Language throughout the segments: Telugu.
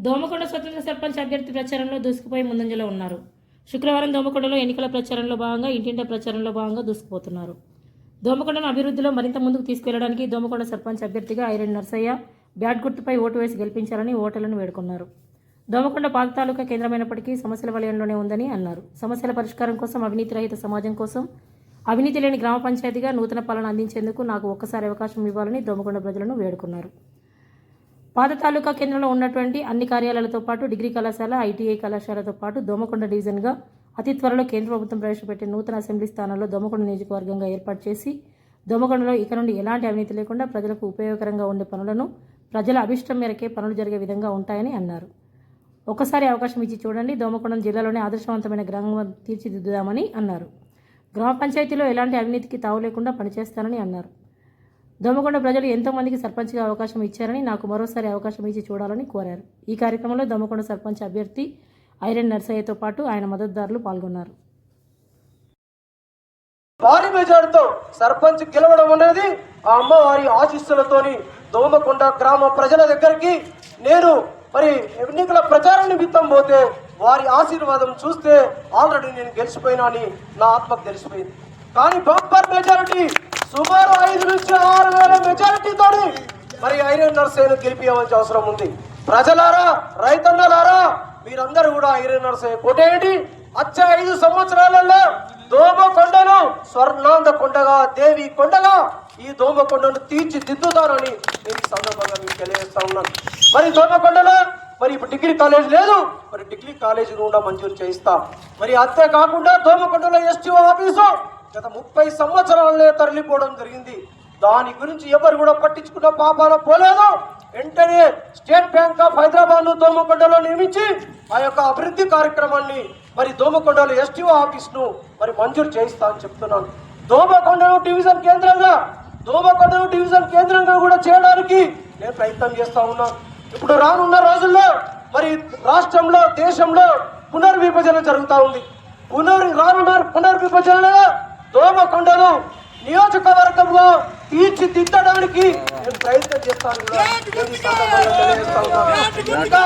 దోమకొండ స్వతంత్ర సర్పంచ్ అభ్యర్థి ప్రచారంలో దూసుకుపోయి ముందంజలో ఉన్నారు. శుక్రవారం దోమకొండలో ఎన్నికల ప్రచారంలో భాగంగా ఇంటింటి ప్రచారంలో భాగంగా దూసుకుపోతున్నారు. దోమకొండను అభివృద్ధిలో మరింత ముందుకు తీసుకెళ్లడానికి దోమకొండ సర్పంచ్ అభ్యర్థిగా ఐరన్ నర్సయ్య బ్యాట్ గుర్తుపై ఓటు వేసి గెలిపించాలని ఓటర్లను వేడుకున్నారు. దోమకొండ పాత తాలూకా కేంద్రమైనప్పటికీ సమస్యల వలయంలోనే ఉందని అన్నారు. సమస్యల పరిష్కారం కోసం, అవినీతి రహిత సమాజం కోసం, అవినీతి లేని గ్రామ పంచాయతీగా నూతన పాలన అందించేందుకు నాకు ఒక్కసారి అవకాశం ఇవ్వాలని దోమకొండ ప్రజలను వేడుకున్నారు. పాత తాలూకా కేంద్రంలో ఉన్నటువంటి అన్ని కార్యాలయాలతో పాటు డిగ్రీ కళాశాల, ఐటీఐ కళాశాలతో పాటు దోమకొండ డివిజన్గా అతి త్వరలో కేంద్ర ప్రభుత్వం ప్రవేశపెట్టే నూతన అసెంబ్లీ స్థానాల్లో దోమకొండ నియోజకవర్గంగా ఏర్పాటు చేసి దోమకొండలో ఇక నుండి ఎలాంటి అవినీతి లేకుండా ప్రజలకు ఉపయోగకరంగా ఉండే పనులను ప్రజల అభిష్టం మేరకే పనులు జరిగే విధంగా ఉంటాయని అన్నారు. ఒక్కసారి అవకాశం ఇచ్చి చూడండి, దోమకొండ జిల్లాలోనే ఆదర్శవంతమైన గ్రామం తీర్చిదిద్దుదామని అన్నారు. గ్రామ పంచాయతీలో ఎలాంటి అవినీతికి తావు లేకుండా పనిచేస్తానని అన్నారు. దోమకొండ ప్రజలు ఎంతోమందికి సర్పంచ్గా అవకాశం ఇచ్చారని నాకు మరోసారి అవకాశం ఇచ్చి చూడాలని కోరారు. ఈ కార్యక్రమంలో దోమకొండ సర్పంచ్ అభ్యర్థి ఐరన్ నర్సయ్యతో పాటు ఆయన మద్దతుదారులు పాల్గొన్నారు. భారీ మెజార్టీతో సర్పంచ్ గెలవడం అనేది ఆ అమ్మవారి ఆశీస్సులతోని దోమకొండ గ్రామ ప్రజల దగ్గరికి నేను ఎన్నికల ప్రచారం నిమిత్తం పోతే వారి ఆశీర్వాదం చూస్తే ఆల్రెడీ నేను గెలిచిపోయినా అని నా ఆత్మకు తెలిసిపోయింది. కానీ బంపర్ మెజారిటీ సుమారు 5 నుంచి 6,000 మెజారిటీతో ఐరన్ నర్సయ్యను గెలిపించవలసిన అవసరం ఉంది. ప్రజలారా, రైతన్నలారా, మీరందరూ కూడా ఐరన్ నర్సయ్య కోటేయండి. వచ్చే 5 సంవత్సరాలలో దోమకొండను స్వర్ణాంద కొండగా, దేవి కొండగా ఈ దోమకొండను తీర్చిదిద్దుతానని నేను ఈ సందర్భంగా మీకు తెలియజేస్తా ఉన్నాను. దోమకొండలో ఇప్పుడు డిగ్రీ కాలేజ్ లేదు, డిగ్రీ కాలేజీ కూడా మంజూరు చేయిస్తా. అంతే కాకుండా దోమకొండలో ఎస్టీఓ ఆఫీసు గత 30 సంవత్సరాలనే తరలిపోవడం జరిగింది. దాని గురించి ఎవరు కూడా పట్టించుకున్న పాపాన పోలేదు. వెంటనే స్టేట్ బ్యాంక్ ఆఫ్ హైదరాబాద్ ను దోమకొండలో నియమించి ఆ యొక్క అభివృద్ధి కార్యక్రమాన్ని దోమకొండలో ఎస్టీఓ ఆఫీస్ ను మంజూరు చేయిస్తా అని చెప్తున్నాను. దోమకొండను డివిజన్ కేంద్రంగా కూడా చేయడానికి నేను ప్రయత్నం చేస్తా ఉన్నాను. ఇప్పుడు రానున్న రోజుల్లో రాష్ట్రంలో, దేశంలో పునర్విభజన జరుగుతూ ఉంది. పునర్విభజనలో దోమకొండను నియోజకవర్గంలో తీర్చిదిద్దడానికి నేను ప్రయత్నం చేస్తాను. ఇంకా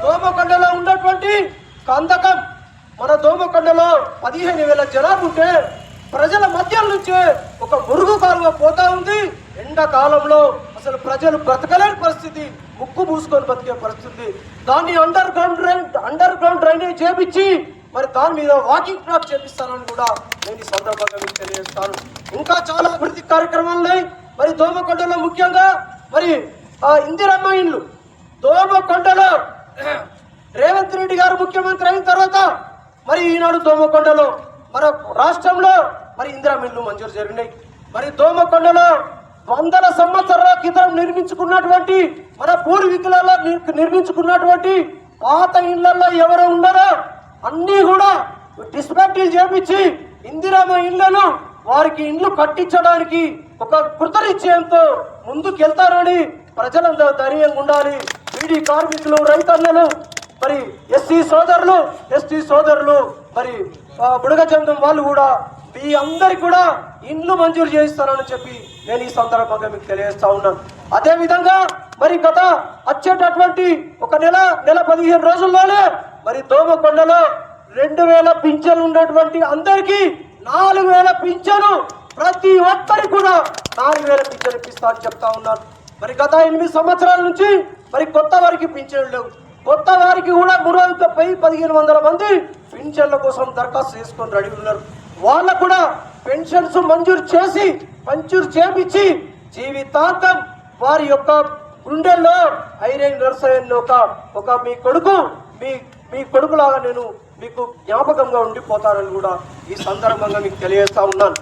దోమకొండలో ఉన్నటువంటి కందకం, మన దోమకొండలో 15,000 జనాభా ఉంటే ప్రజల మధ్య నుంచే ఒక మురుగు కాలువ పోతా ఉంది. ఎండాకాలంలో అసలు ప్రజలు బ్రతకలేని పరిస్థితి, ముక్కు మూసుకొని బతికే పరిస్థితి. దాన్ని అండర్ గ్రౌండ్ డ్రైనేజ్ చేపించి దాని మీద వాకింగ్ ట్రాక్ చేపిస్తానని కూడా నేను ఈ సందర్భంగా మీకు తెలియజేస్తాను. ఇంకా చాలా అభివృద్ధి కార్యక్రమాలు ఉన్నాయి. దోమకొండలో ముఖ్యంగా ఇందిరమ్మ ఇండ్లు, దోమకొండలో రేవంత్ రెడ్డి గారు ముఖ్యమంత్రి అయిన తర్వాత ఈనాడు దోమకొండలో మన రాష్ట్రంలో ఇందిరమ్మ ఇండ్లు మంజూరు జరిగినాయి. దోమకొండలో 100 సంవత్సరాల క్రితం నిర్మించుకున్నటువంటి మన పూర్వీకులలో నిర్మించుకున్నటువంటి పాత ఇళ్లలో ఎవరు ఉన్నారో అన్నీ కూడా డిస్మాంటిల్ చేపించి ఇందిరమ్మ ఇళ్లను వారికి ఇండ్లు కట్టించడానికి ఒక కృతనిశ్చయంతో ముందుకెళ్తారని ప్రజలందరూ ధైర్యంగా ఉండాలి. బీడీ కార్మికులు, రైతన్నలు, ఎస్టీ సోదరులు బుడగచందం వాళ్ళు కూడా మీ అందరికి కూడా ఇండ్లు మంజూరు చేయిస్తారని చెప్పి నేను ఈ సందర్భంగా మీకు తెలియజేస్తా ఉన్నాను. అదే విధంగా గత వచ్చేటటువంటి ఒక నెల 15 రోజుల్లోనే దోమకొండలో 2,000 పింఛన్లు ఉన్నటువంటి అందరికీ 4,000 పింఛను, ప్రతి ఒక్కరికి కూడా 4,000 పింఛను ఇప్పిస్తా అని చెప్తా ఉన్నాను. గత 8 సంవత్సరాల నుంచి కొత్త వారికి పింఛన్లు లేవు. కొత్త వారికి కూడా 1,500-1,500 మంది పింఛన్ల కోసం దరఖాస్తు చేసుకొని రెడీ ఉన్నారు. వాళ్ళకు కూడా పెన్షన్స్ మంజూరు చేపించి జీవితాంతం వారి యొక్క గుండెల్లో ఐరన్ నర్సయ్యను ఒక మీ కొడుకులాగా నేను మీకు జ్ఞాపకంగా ఉండిపోతానని కూడా ఈ సందర్భంగా మీకు తెలియజేస్తా ఉన్నాను.